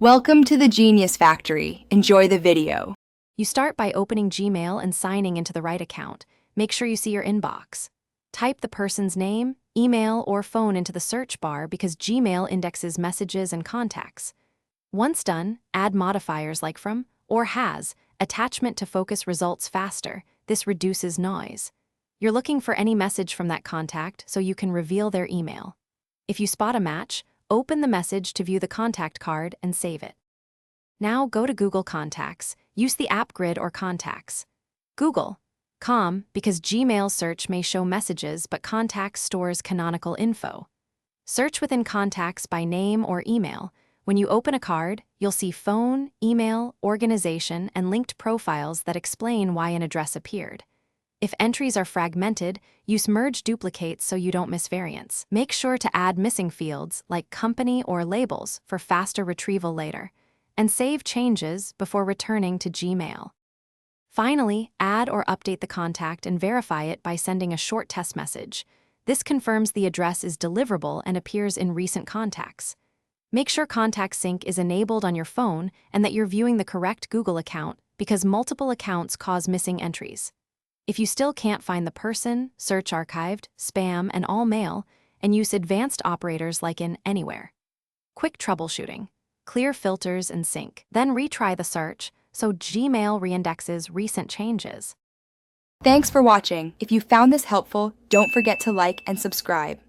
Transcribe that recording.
Welcome to the Genius Factory. Enjoy the video. You start by opening Gmail and signing into the right account. Make sure you see your inbox. Type the person's name, email, or phone into the search bar because Gmail indexes messages and contacts. Once done, add modifiers like from or has attachment to focus results faster. This reduces noise. You're looking for any message from that contact so you can reveal their email. If you spot a match, open the message to view the contact card and save it. Now go to Google Contacts. Use the app grid or contacts. Google.com because Gmail search may show messages but contacts stores canonical info. Search within contacts by name or email. When you open a card, you'll see phone, email, organization, and linked profiles that explain why an address appeared. If entries are fragmented, use merge duplicates so you don't miss variants. Make sure to add missing fields like company or labels for faster retrieval later, and save changes before returning to Gmail. Finally, add or update the contact and verify it by sending a short test message. This confirms the address is deliverable and appears in recent contacts. Make sure Contact Sync is enabled on your phone and that you're viewing the correct Google account because multiple accounts cause missing entries. If you still can't find the person, search archived, spam, and all mail, and use advanced operators like in Anywhere. Quick troubleshooting. Clear filters and sync. Then retry the search so Gmail reindexes recent changes. Thanks for watching. If you found this helpful, don't forget to like and subscribe.